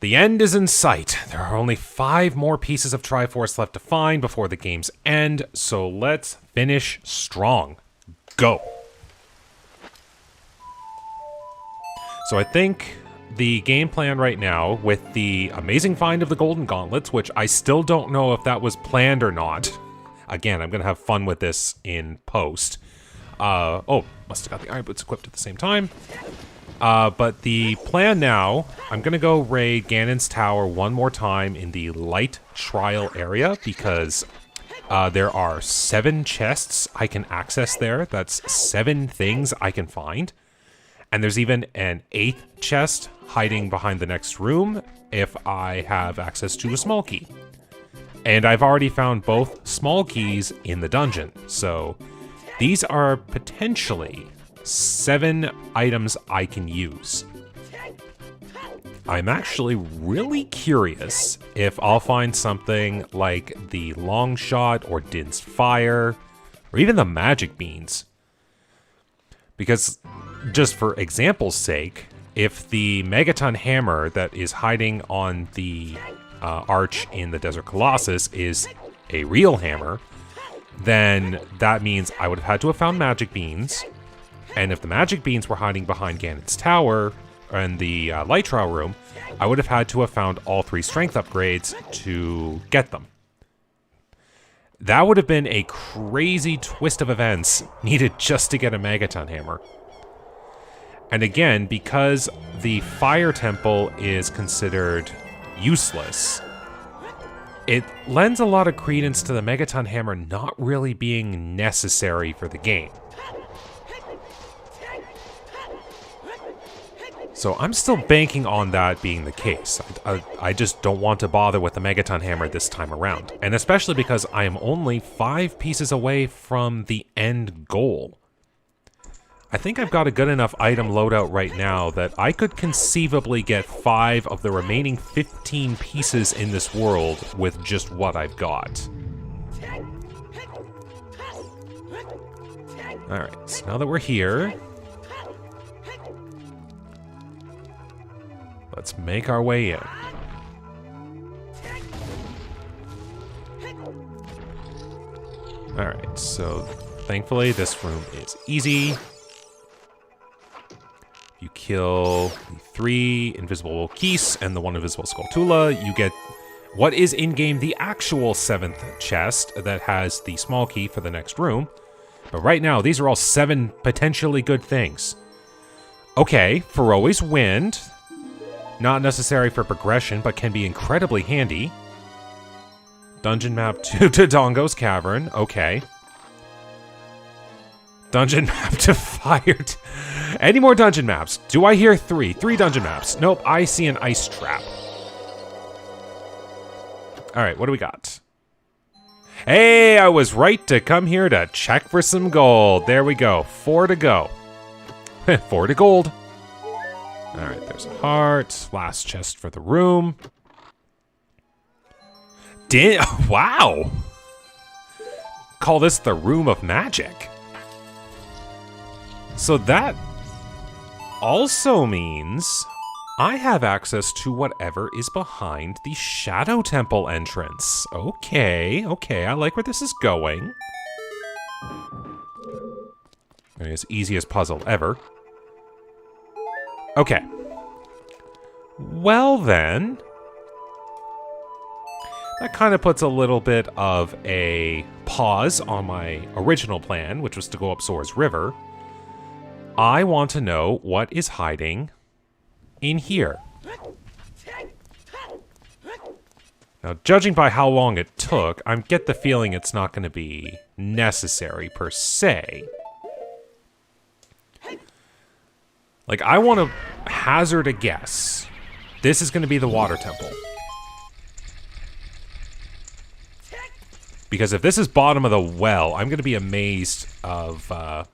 The end is in sight. There are only 5 more pieces of Triforce left to find before the game's end, so let's finish strong. Go! So I think the game plan right now, with the amazing find of the Golden Gauntlets, which I still don't know if that was planned or not. Again, I'm going to have fun with this in post. Oh, must have got the Iron Boots equipped at the same time. But the plan now, I'm going to go raid Ganon's Tower one more time in the light trial area because there are 7 chests I can access there. That's 7 things I can find. And there's even an 8th chest hiding behind the next room if I have access to a small key. And I've already found both small keys in the dungeon. So these are potentially 7 items I can use. I'm actually really curious if I'll find something like the long shot or Din's fire or even the magic beans. Because just for example's sake, if the Megaton hammer that is hiding on the arch in the Desert Colossus is a real hammer, then that means I would have had to have found magic beans. And if the magic beans were hiding behind Ganon's Tower and the light trial room, I would have had to have found all 3 strength upgrades to get them. That would have been a crazy twist of events needed just to get a Megaton hammer. And again, because the Fire Temple is considered useless, it lends a lot of credence to the Megaton hammer not really being necessary for the game. So I'm still banking on that being the case. I just don't want to bother with the Megaton hammer this time around. And especially because I am only 5 pieces away from the end goal. I think I've got a good enough item loadout right now that I could conceivably get 5 of the remaining 15 pieces in this world with just what I've got. Alright, so now that we're here, let's make our way in. Alright, so thankfully this room is easy. You kill the 3 invisible Keys and the 1 invisible Skulltula, you get what is in-game the actual 7th chest that has the small key for the next room. But right now, these are all 7 potentially good things. Okay, Faroe's Wind. Not necessary for progression, but can be incredibly handy. Dungeon map to Dodongo's Cavern. Okay. Dungeon map to Fire... Any more dungeon maps? Do I hear 3? 3 dungeon maps. Nope, I see an ice trap. Alright, what do we got? Hey, I was right to come here to check for some gold. There we go. 4 to go. 4 to gold. Alright, there's a heart. Last chest for the room. Wow! Call this the Room of Magic. So that also means I have access to whatever is behind the Shadow Temple entrance. Okay, okay, I like where this is going. I mean, it's easiest puzzle ever. Okay. Well then, that kind of puts a little bit of a pause on my original plan, which was to go up Sora's River. I want to know what is hiding in here. Now, judging by how long it took, I get the feeling it's not going to be necessary per se. Like, I want to hazard a guess. This is going to be the Water Temple. Because if this is bottom of the well, I'm going to be amazed of how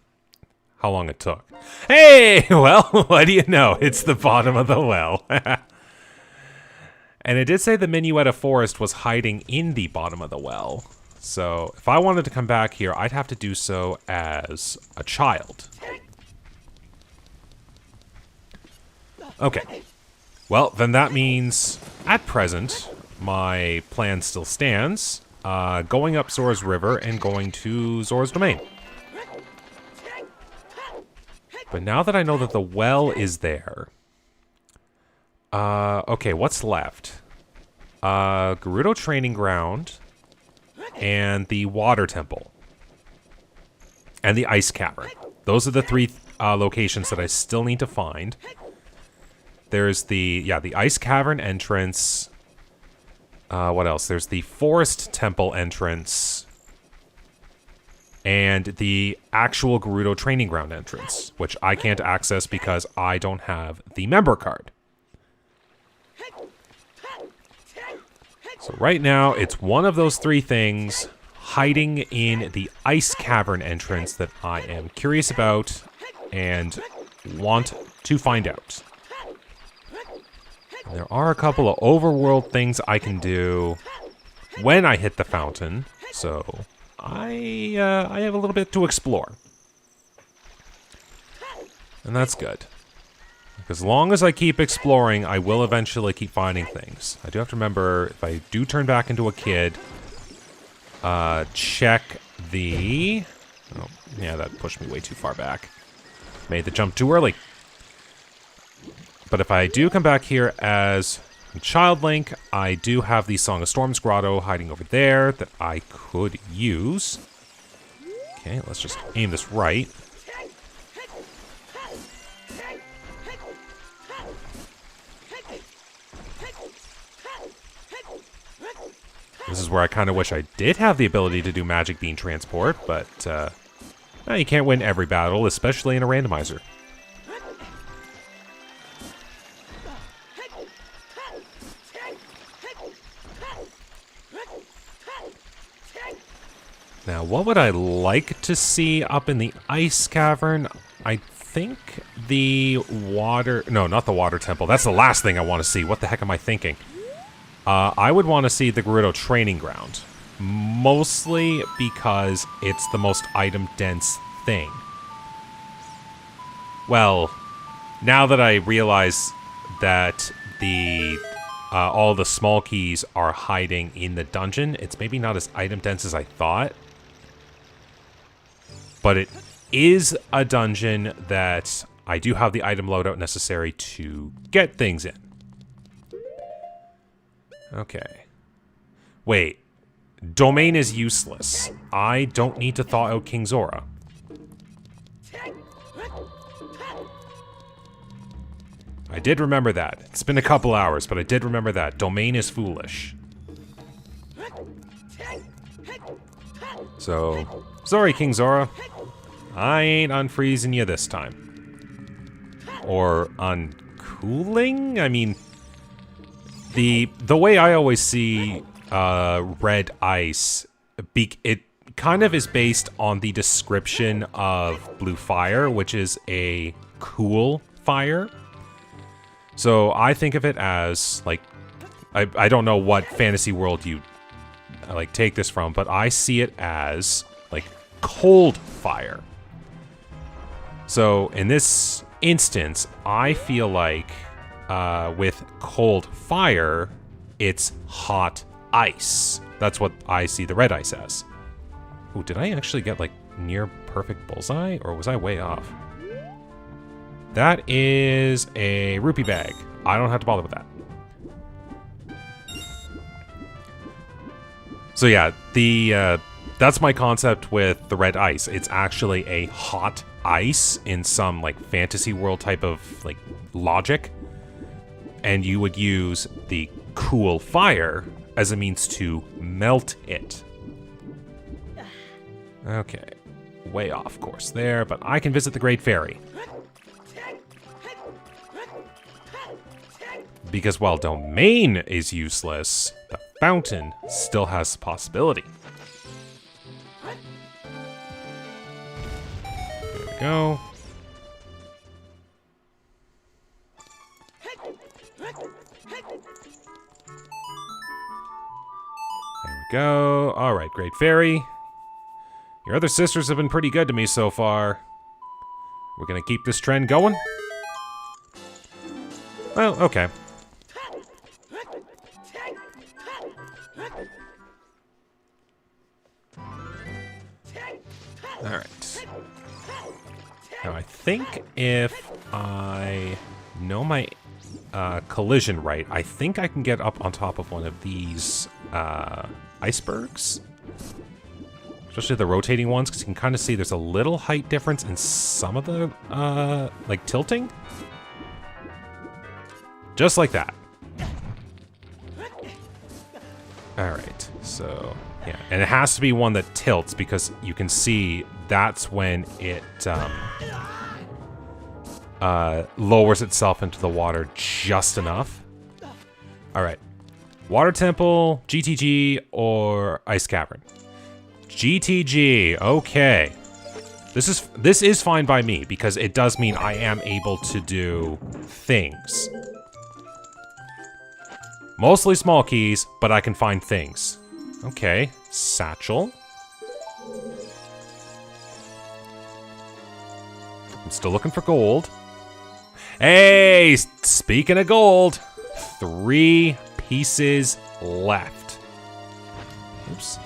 long it took. Hey, well, what do you know? It's the bottom of the well. And it did say the Minuetta Forest was hiding in the bottom of the well. So if I wanted to come back here, I'd have to do so as a child. Okay. Well, then that means, at present, my plan still stands. Going up Zora's River and going to Zora's Domain. But now that I know that the well is there... okay, what's left? Gerudo Training Ground... and the Water Temple. And the Ice Cavern. Those are the three locations that I still need to find. There's the Ice Cavern entrance. What else? There's the Forest Temple entrance. And the actual Gerudo Training Ground entrance, which I can't access because I don't have the member card. So right now, it's one of those three things hiding in the Ice Cavern entrance that I am curious about and want to find out. And there are a couple of overworld things I can do when I hit the fountain, so I have a little bit to explore. And that's good. As long as I keep exploring, I will eventually keep finding things. I do have to remember, if I do turn back into a kid, check the... Oh, yeah, that pushed me way too far back. Made the jump too early. But if I do come back here as Child Link, I do have the Song of Storms Grotto hiding over there that I could use. Okay, let's just aim this right. This is where I kind of wish I did have the ability to do Magic Bean Transport, but you can't win every battle, especially in a randomizer. Now, what would I like to see up in the Ice Cavern? I think the water... No, not the Water Temple. That's the last thing I want to see. What the heck am I thinking? I would want to see the Gerudo Training Ground. Mostly because it's the most item-dense thing. Well, now that I realize that the all the small keys are hiding in the dungeon, it's maybe not as item-dense as I thought. But it is a dungeon that I do have the item loadout necessary to get things in. Okay. Wait. Domain is useless. I don't need to thaw out King Zora. I did remember that. It's been a couple hours, but I did remember that. Domain is foolish. So, sorry, King Zora. I ain't unfreezing you this time. Or uncooling? I mean... The way I always see red ice, it kind of is based on the description of blue fire, which is a cool fire. So I think of it as, like, I don't know what fantasy world you, like, take this from, but I see it as, like, cold fire. So in this instance, I feel like... with cold fire, it's hot ice. That's what I see the red ice as. Ooh, did I actually get, like, near perfect bullseye? Or was I way off? That is a rupee bag. I don't have to bother with that. So yeah, that's my concept with the red ice. It's actually a hot ice in some, like, fantasy world type of, like, logic. And you would use the cool fire as a means to melt it. Okay. Way off course there, but I can visit the Great Fairy. Because while Domain is useless, the fountain still has the possibility. There we go. Go. Alright, Great Fairy. Your other sisters have been pretty good to me so far. We're gonna keep this trend going? Well, okay. think if I know my collision right, I think I can get up on top of one of these icebergs. Especially the rotating ones, because you can kind of see there's a little height difference in some of the, like, tilting. Just like that. Alright, so, yeah. And it has to be one that tilts, because you can see that's when it, lowers itself into the water just enough. Alright. Water Temple, GTG, or Ice Cavern? GTG, okay. This is fine by me, because it does mean I am able to do things. Mostly small keys, but I can find things. Okay, satchel. I'm still looking for gold. Hey, speaking of gold, 3 pieces left. Oops.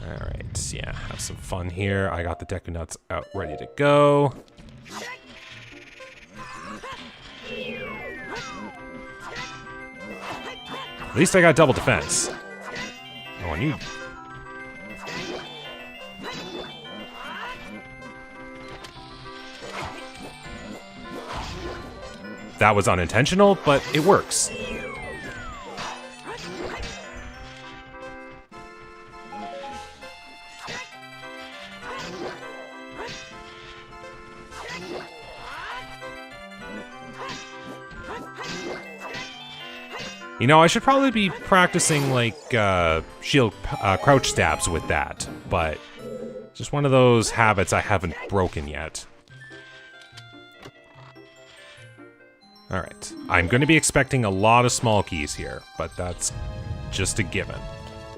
Alright, yeah, have some fun here. I got the deck of nuts out ready to go. At least I got double defense. Oh, and you... That was unintentional, but it works. You know, I should probably be practicing, like, shield crouch stabs with that, but just one of those habits I haven't broken yet. Alright, I'm going to be expecting a lot of small keys here, but that's just a given.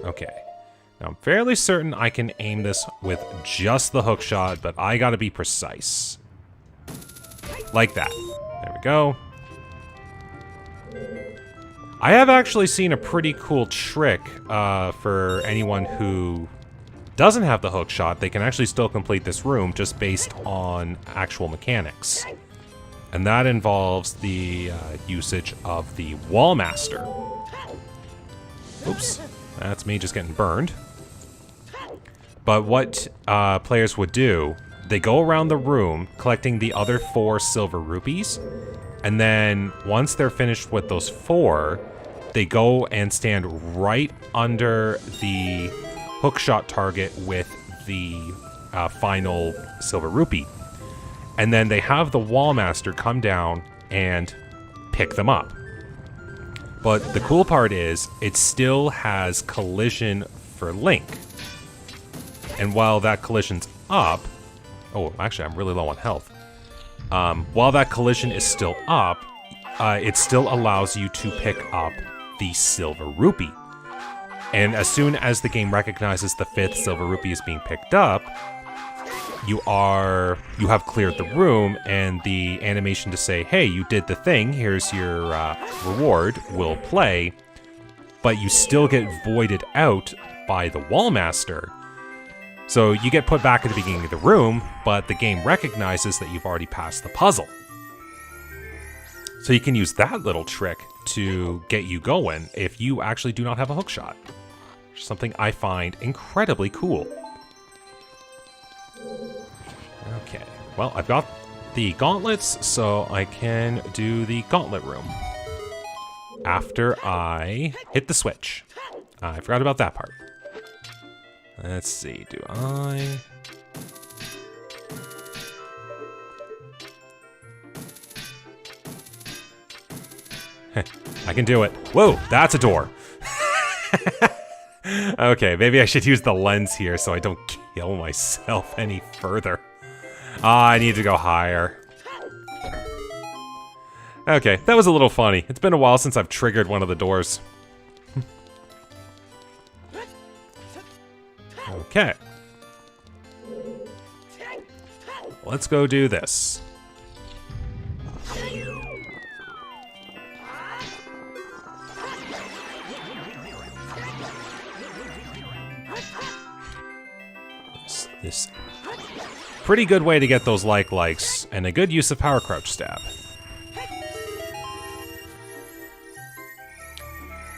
Okay, now I'm fairly certain I can aim this with just the hook shot, but I gotta be precise. Like that. There we go. I have actually seen a pretty cool trick for anyone who doesn't have the hook shot. They can actually still complete this room just based on actual mechanics. And that involves the usage of the Wall Master. Oops, that's me just getting burned. But what players would do, they go around the room collecting the other 4 silver rupees. And then once they're finished with those 4, they go and stand right under the hookshot target with the final silver rupee. And then they have the Wall Master come down and pick them up. But the cool part is, it still has collision for Link. And while that collision's up... Oh, actually, I'm really low on health. While that collision is still up, it still allows you to pick up the silver rupee. And as soon as the game recognizes the 5th silver rupee is being picked up, you have cleared the room, and the animation to say, hey, you did the thing, here's your reward, will play, but you still get voided out by the Wall Master. So you get put back at the beginning of the room, but the game recognizes that you've already passed the puzzle. So you can use that little trick to get you going if you actually do not have a hookshot. Something I find incredibly cool. Okay, well, I've got the gauntlets, so I can do the gauntlet room. After I hit the switch. I forgot about that part. Let's see, do I... I can do it. Whoa, that's a door. Okay, maybe I should use the lens here so I don't kill myself any further. I need to go higher. Okay, that was a little funny. It's been a while since I've triggered one of the doors. Okay. Let's go do this. This pretty good way to get those likes, and a good use of power crouch stab.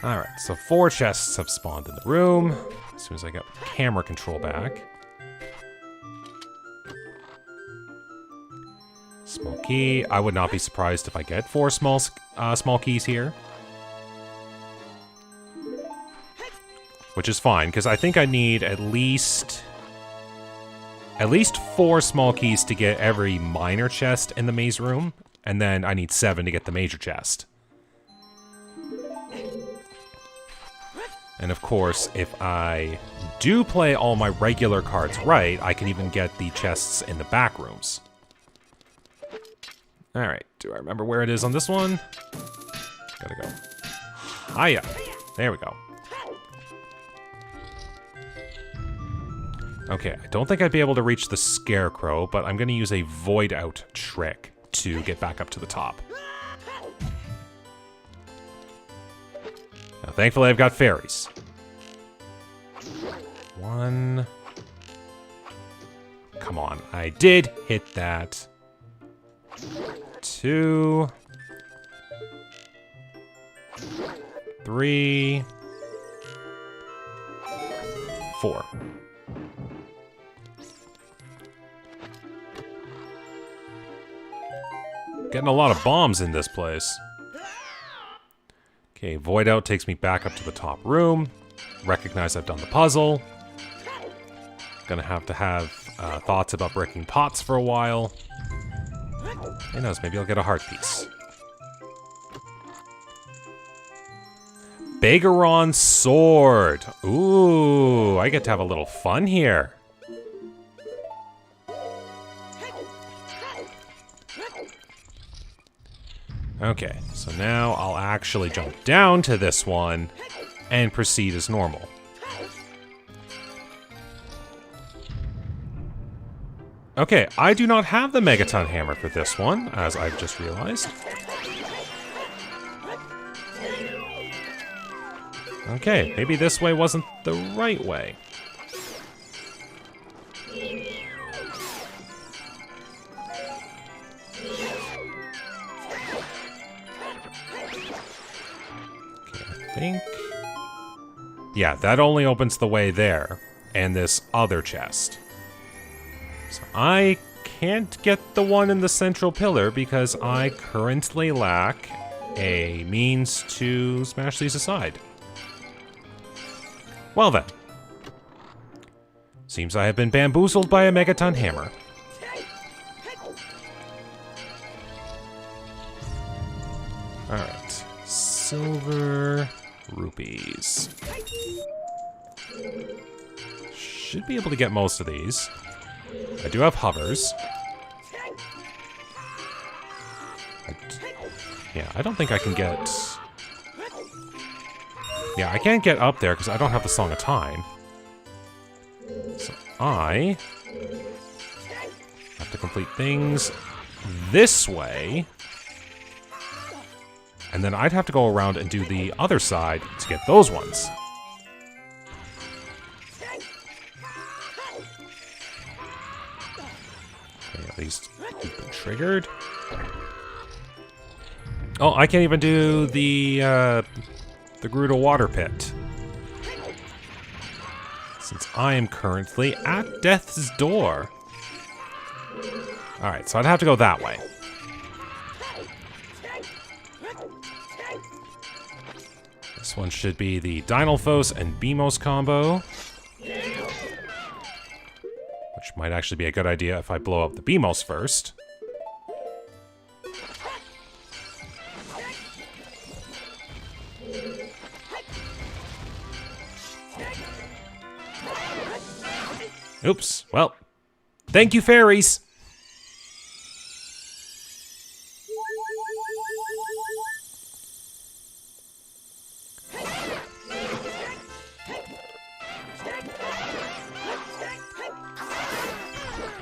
Alright, so 4 chests have spawned in the room. As soon as I get camera control back. Small key. I would not be surprised if I get 4 small keys here. Which is fine, because I think I need at least 4 small keys to get every minor chest in the maze room, and then I need 7 to get the major chest. And of course, if I do play all my regular cards right, I can even get the chests in the back rooms. Alright, do I remember where it is on this one? Gotta go. Hiya! There we go. Okay, I don't think I'd be able to reach the Scarecrow, but I'm gonna use a Void Out trick to get back up to the top. Now, thankfully, I've got fairies. 1. Come on, I did hit that. 2. 3. 4. Getting a lot of bombs in this place. Okay, Void Out takes me back up to the top room. Recognize I've done the puzzle. Gonna have to have thoughts about breaking pots for a while. Who knows, maybe I'll get a heart piece. Begaron's sword. Ooh, I get to have a little fun here. Okay, so now I'll actually jump down to this one and proceed as normal. Okay, I do not have the Megaton Hammer for this one, as I've just realized. Okay, maybe this way wasn't the right way. Yeah, that only opens the way there, and this other chest. So I can't get the one in the central pillar because I currently lack a means to smash these aside. Well then. Seems I have been bamboozled by a Megaton Hammer. Alright. Silver rupees. Should be able to get most of these. I do have hovers. Yeah, I don't think I can get... Yeah, I can't get up there because I don't have the Song of Time. So I have to complete things this way. And then I'd have to go around and do the other side to get those ones. Okay, at least you've been triggered. Oh, I can't even do the Gerudo Water Pit. Since I am currently at death's door. Alright, so I'd have to go that way. This one should be the Dynalphos and Beamos combo. Which might actually be a good idea if I blow up the Beamos first. Oops, well, thank you, fairies!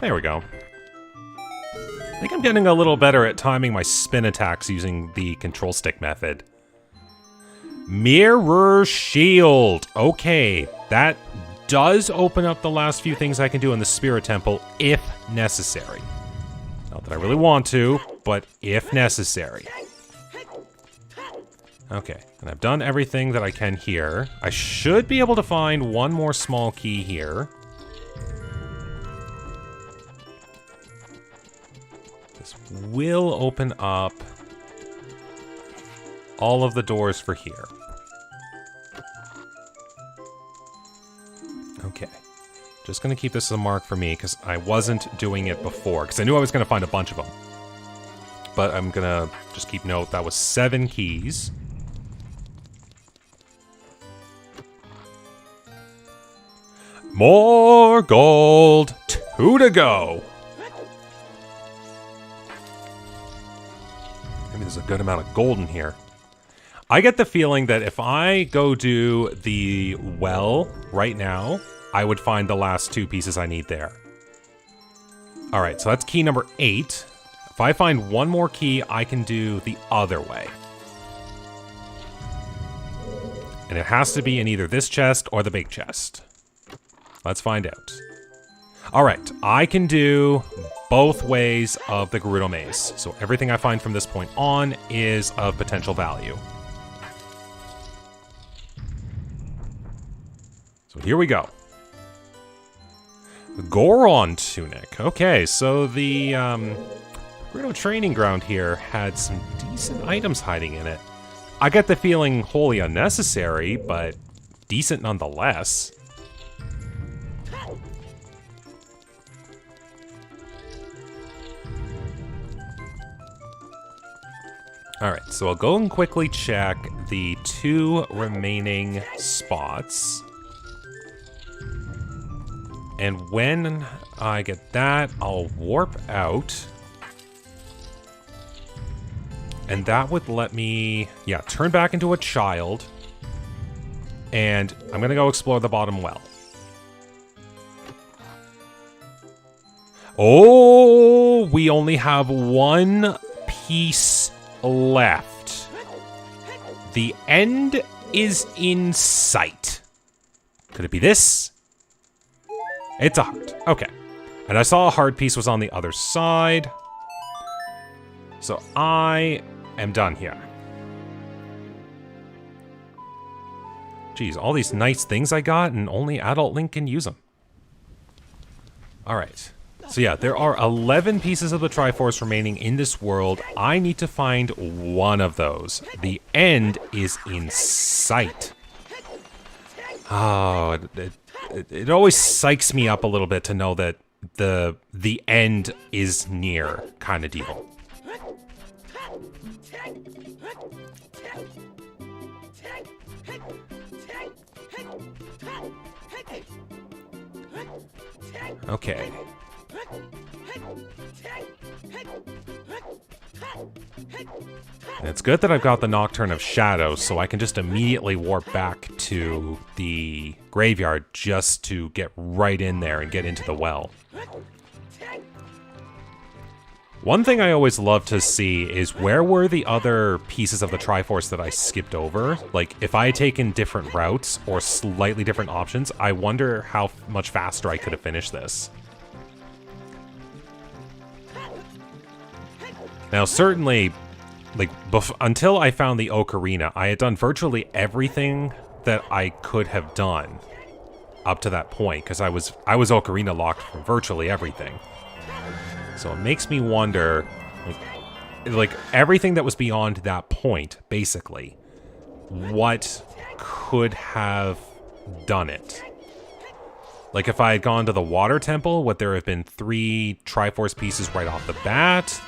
There we go. I think I'm getting a little better at timing my spin attacks using the control stick method. Mirror Shield! Okay, that does open up the last few things I can do in the Spirit Temple if necessary. Not that I really want to, but if necessary. Okay, and I've done everything that I can here. I should be able to find one more small key here. This will open up all of the doors for here. Okay. Just gonna keep this as a mark for me, because I wasn't doing it before, because I knew I was gonna find a bunch of them. But I'm gonna just keep note, that was 7 keys. More gold! 2 to go! Maybe there's a good amount of gold in here. I get the feeling that if I go do the well right now, I would find the last 2 pieces I need there. Alright, so that's key number 8. If I find one more key, I can do the other way. And it has to be in either this chest or the big chest. Let's find out. Alright, I can do both ways of the Gerudo Maze. So everything I find from this point on is of potential value. So here we go. Goron Tunic. Okay, so the Gerudo Training Ground here had some decent items hiding in it. I get the feeling wholly unnecessary, but decent nonetheless. Alright, so I'll go and quickly check the 2 remaining spots. And when I get that, I'll warp out. And that would let me, yeah, turn back into a child. And I'm gonna go explore the bottom well. Oh, we only have 1 piece left. The end is in sight. Could it be this? It's a heart. Okay. And I saw a heart piece was on the other side. So I am done here. Geez, all these nice things I got and only Adult Link can use them. Alright. So yeah, there are 11 pieces of the Triforce remaining in this world. I need to find one of those. The end is in sight. Oh, it always psychs me up a little bit to know that the end is near, kind of deal. Okay. And it's good that I've got the Nocturne of Shadows, so I can just immediately warp back to the graveyard just to get right in there and get into the well. One thing I always love to see is where were the other pieces of the Triforce that I skipped over? Like, if I had taken different routes or slightly different options, I wonder how much faster I could have finished this. Now, certainly, like, until I found the Ocarina, I had done virtually everything that I could have done up to that point, because I was Ocarina locked from virtually everything. So it makes me wonder, like everything that was beyond that point, basically, what could have done it? Like, if I had gone to the Water Temple, would there have been 3 Triforce pieces right off the bat?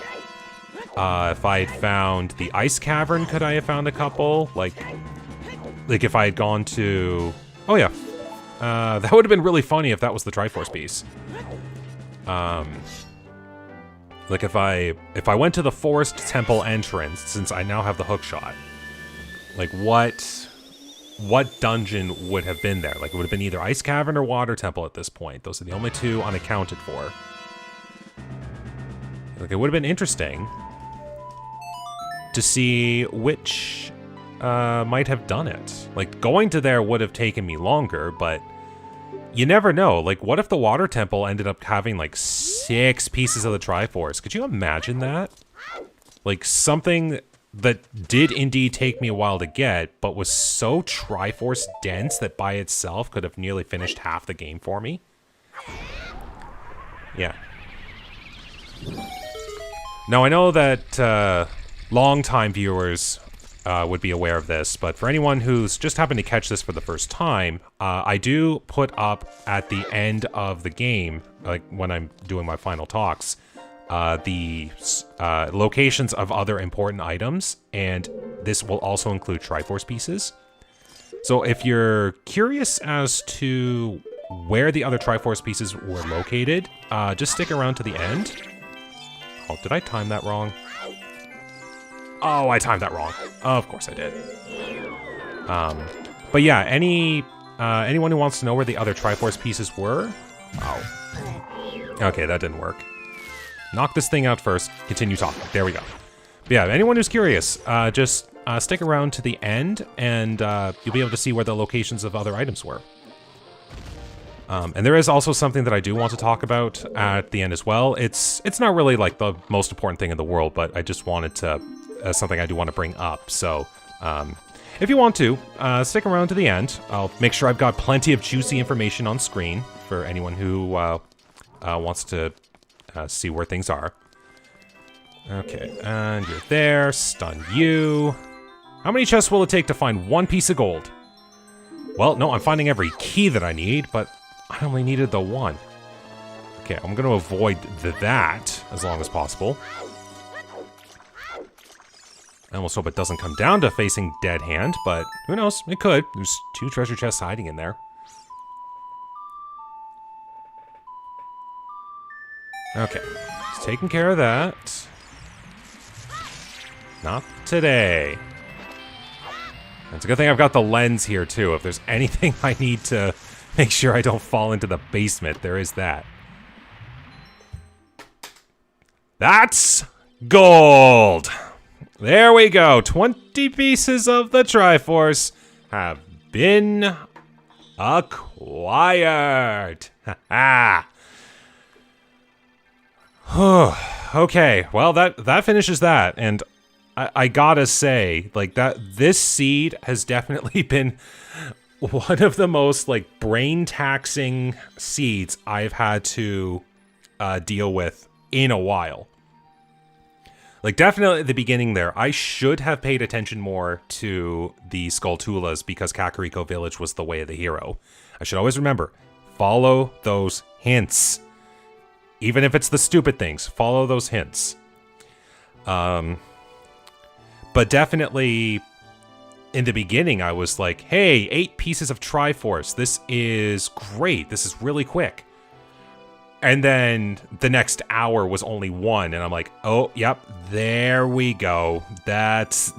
If I had found the Ice Cavern, could I have found a couple? Like if I had gone to... Oh, yeah. That would have been really funny if that was the Triforce piece. Like, if I went to the Forest Temple entrance, since I now have the hookshot, like, what dungeon would have been there? Like, it would have been either Ice Cavern or Water Temple at this point. Those are the only 2 unaccounted for. Like, it would have been interesting to see which might have done it. Like, going to there would have taken me longer, but you never know. Like, what if the water temple ended up having, like, 6 pieces of the Triforce? Could you imagine that? Like, something that did indeed take me a while to get, but was so Triforce dense that by itself could have nearly finished half the game for me. Yeah. Now, I know that long-time viewers would be aware of this, but for anyone who's just happened to catch this for the first time, I do put up at the end of the game, like when I'm doing my final talks, the locations of other important items, and this will also include Triforce pieces. So if you're curious as to where the other Triforce pieces were located, just stick around to the end. Oh, did I time that wrong? Oh, I timed that wrong. Of course I did. But yeah, anyone who wants to know where the other Triforce pieces were? Oh. Okay, that didn't work. Knock this thing out first, continue talking. There we go. But yeah, anyone who's curious, just stick around to the end, and you'll be able to see where the locations of other items were. And there is also something that I do want to talk about at the end as well. It's not really like the most important thing in the world, but I just wanted to, something I do want to bring up. So, if you want to, stick around to the end. I'll make sure I've got plenty of juicy information on screen for anyone who wants to see where things are. Okay, and you're there. Stun you. How many chests will it take to find 1 piece of gold? Well, no, I'm finding every key that I need, but I only needed the 1. Okay, I'm going to avoid that as long as possible. I almost hope it doesn't come down to facing dead hand, but who knows? It could. There's 2 treasure chests hiding in there. Okay, just taking care of that. Not today. It's a good thing I've got the lens here, too. If there's anything I need to make sure I don't fall into the basement, there is that. That's gold! There we go. 20 pieces of the Triforce have been acquired. Ha Okay, well, that finishes that, and I gotta say, like, this seed has definitely been one of the most, like, brain-taxing seeds I've had to deal with in a while. Like, definitely at the beginning there, I should have paid attention more to the Skulltulas because Kakariko Village was the way of the hero. I should always remember, follow those hints. Even if it's the stupid things, follow those hints. But definitely, in the beginning, I was like, hey, 8 pieces of Triforce. This is great. This is really quick. And then the next hour was only 1, and I'm like, oh, yep, there we go. This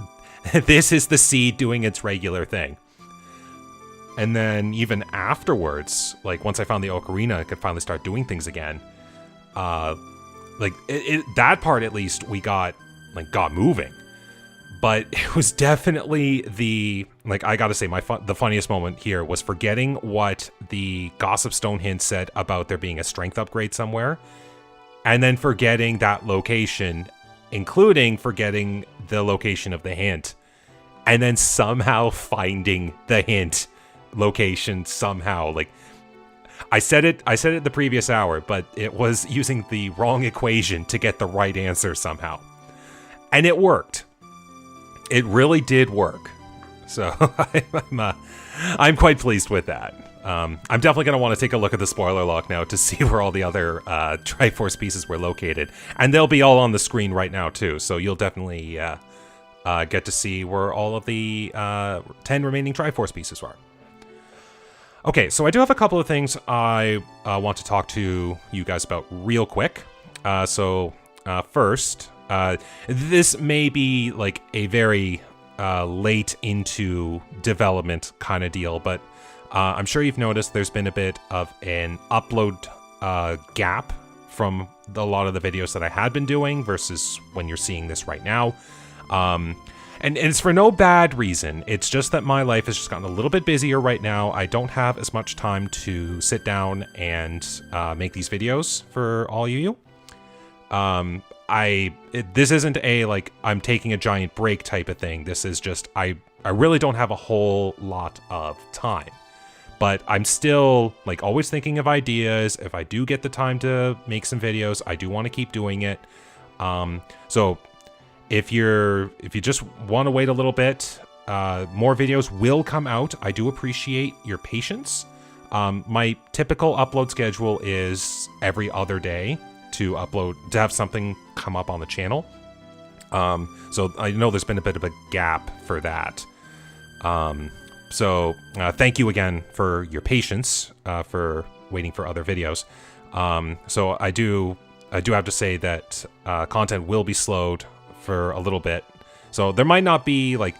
is the seed doing its regular thing. And then even afterwards, like once I found the Ocarina, I could finally start doing things again. Like that part at least we got moving. But it was definitely I gotta say, the funniest moment here was forgetting what the Gossip Stone hint said about there being a strength upgrade somewhere, and then forgetting that location, including forgetting the location of the hint, and then somehow finding the hint location somehow. Like, I said it the previous hour, but it was using the wrong equation to get the right answer somehow. And it worked. It really did work. So I'm quite pleased with that. I'm definitely going to want to take a look at the spoiler log now to see where all the other Triforce pieces were located. And they'll be all on the screen right now too, so you'll definitely get to see where all of the 10 remaining Triforce pieces are. Okay, so I do have a couple of things I want to talk to you guys about real quick. First, this may be like a very late into development kind of deal, but I'm sure you've noticed there's been a bit of an upload gap from a lot of the videos that I had been doing versus when you're seeing this right now. And And it's for no bad reason. It's just that my life has just gotten a little bit busier right now. I don't have as much time to sit down and make these videos for all you. This isn't a, like, I'm taking a giant break type of thing. This is just, I really don't have a whole lot of time. But I'm still, like, always thinking of ideas. If I do get the time to make some videos, I do want to keep doing it. So if you just want to wait a little bit, more videos will come out. I do appreciate your patience. My typical upload schedule is every other day to have something come up on the channel. So I know there's been a bit of a gap for that. So thank you again for your patience, for waiting for other videos. So I do have to say that content will be slowed for a little bit. So there might not be like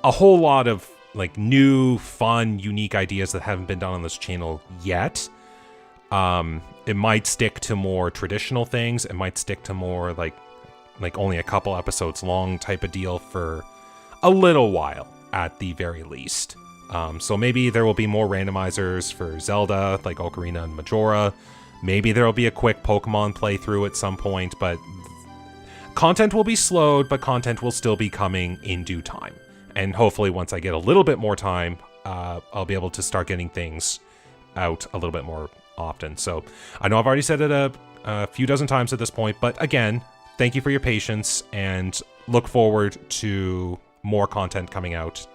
a whole lot of like new, fun, unique ideas that haven't been done on this channel yet. It might stick to more traditional things. It might stick to more like only a couple episodes long type of deal for a little while at the very least. So maybe there will be more randomizers for Zelda, like Ocarina and Majora. Maybe there will be a quick Pokemon playthrough at some point, but content will be slowed, but content will still be coming in due time. And hopefully once I get a little bit more time, I'll be able to start getting things out a little bit more often. So I know I've already said it a few dozen times at this point, but again, thank you for your patience and look forward to more content coming out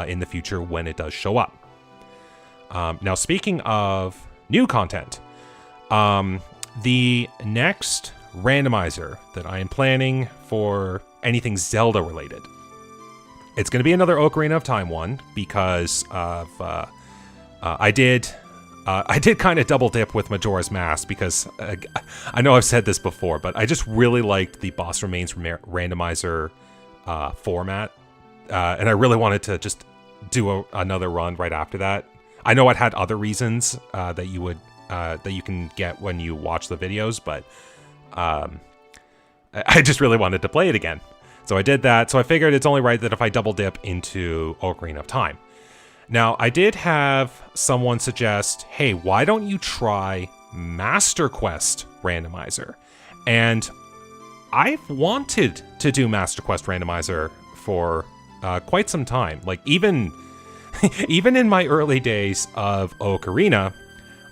in the future when it does show up. Now, speaking of new content, the next randomizer that I am planning for anything Zelda related, it's going to be another Ocarina of Time one because of I did kind of double dip with Majora's Mask because I know I've said this before, but I just really liked the Boss Remains randomizer format. And I really wanted to just do another run right after that. I know it had other reasons that you can get when you watch the videos, but I just really wanted to play it again. So I did that. So I figured it's only right that if I double dip into Ocarina of Time. Now, I did have someone suggest, hey, why don't you try Master Quest Randomizer? And I've wanted to do Master Quest Randomizer for quite some time. Like even in my early days of Ocarina,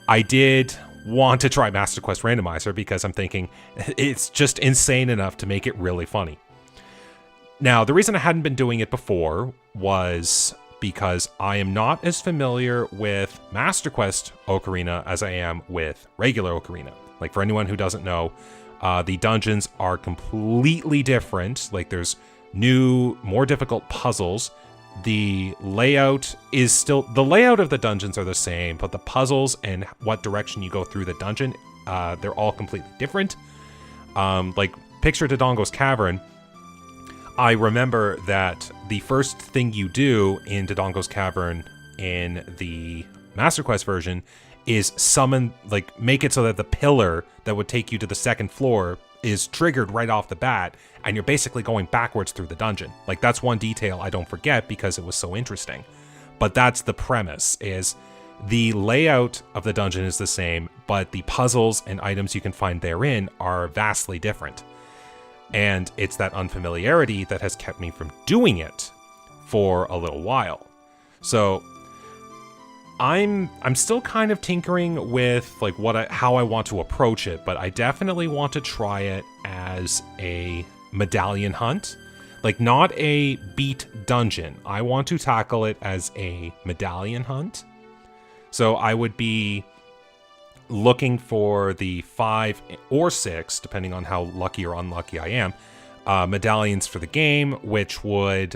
I did want to try Master Quest Randomizer because I'm thinking it's just insane enough to make it really funny. Now, the reason I hadn't been doing it before was because I am not as familiar with Master Quest Ocarina as I am with regular Ocarina. Like, for anyone who doesn't know, the dungeons are completely different. Like, there's new, more difficult puzzles. The layout is still... The layout of the dungeons are the same, but the puzzles and what direction you go through the dungeon, they're all completely different. Like, picture Dodongo's Cavern. I remember that the first thing you do in Dodongo's Cavern in the Master Quest version is summon, like, make it so that the pillar that would take you to the second floor is triggered right off the bat, and you're basically going backwards through the dungeon. Like, that's one detail I don't forget because it was so interesting. But that's the premise, is the layout of the dungeon is the same, but the puzzles and items you can find therein are vastly different. And it's that unfamiliarity that has kept me from doing it for a little while. So I'm still kind of tinkering with like how I want to approach it, but I definitely want to try it as a medallion hunt. Like, not a beat dungeon. I want to tackle it as a medallion hunt. So I would be looking for the 5 or 6, depending on how lucky or unlucky I am, medallions for the game, which would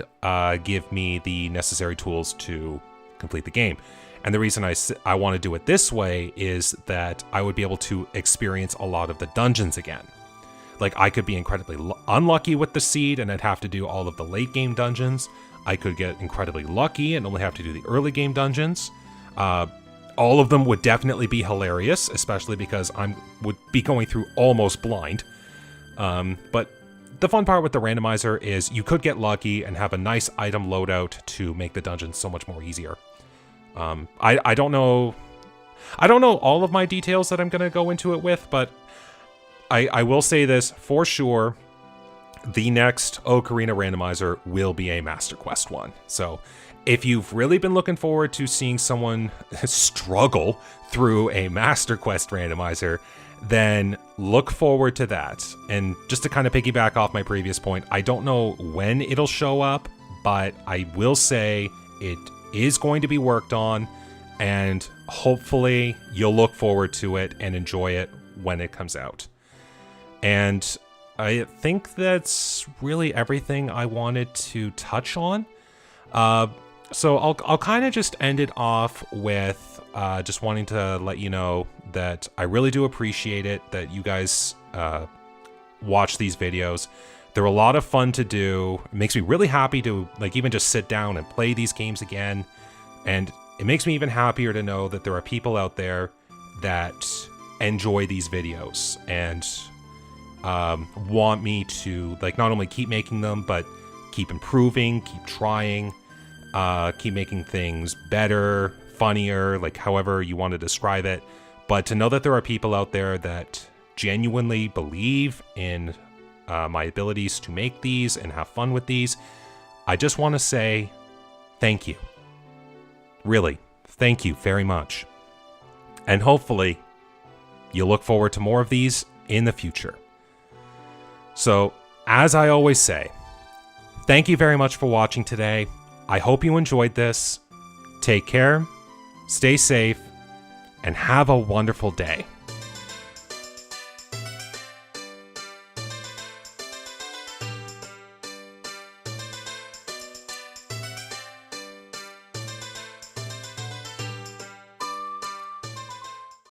give me the necessary tools to complete the game. And the reason I want to do it this way is that I would be able to experience a lot of the dungeons again. Like, I could be incredibly unlucky with the seed and I'd have to do all of the late game dungeons. I could get incredibly lucky and only have to do the early game dungeons. All of them would definitely be hilarious, especially because I would be going through almost blind. But the fun part with the randomizer is you could get lucky and have a nice item loadout to make the dungeons so much more easier. I don't know all of my details that I'm going to go into it with, but I will say this for sure. The next Ocarina randomizer will be a Master Quest one. So if you've really been looking forward to seeing someone struggle through a Master Quest randomizer, then look forward to that. And just to kind of piggyback off my previous point, I don't know when it'll show up, but I will say it is going to be worked on, and hopefully you'll look forward to it and enjoy it when it comes out. And I think that's really everything I wanted to touch on. So I'll kind of just end it off with just wanting to let you know that I really do appreciate it that you guys watch these videos. They're a lot of fun to do. It makes me really happy to like even just sit down and play these games again. And it makes me even happier to know that there are people out there that enjoy these videos and want me to like not only keep making them, but keep improving, keep trying, keep making things better, funnier, like however you want to describe it. But to know that there are people out there that genuinely believe in my abilities to make these and have fun with these, I just want to say thank you. Really, thank you very much. And hopefully you'll look forward to more of these in the future. So, as I always say, thank you very much for watching today. I hope you enjoyed this. Take care, stay safe, and have a wonderful day.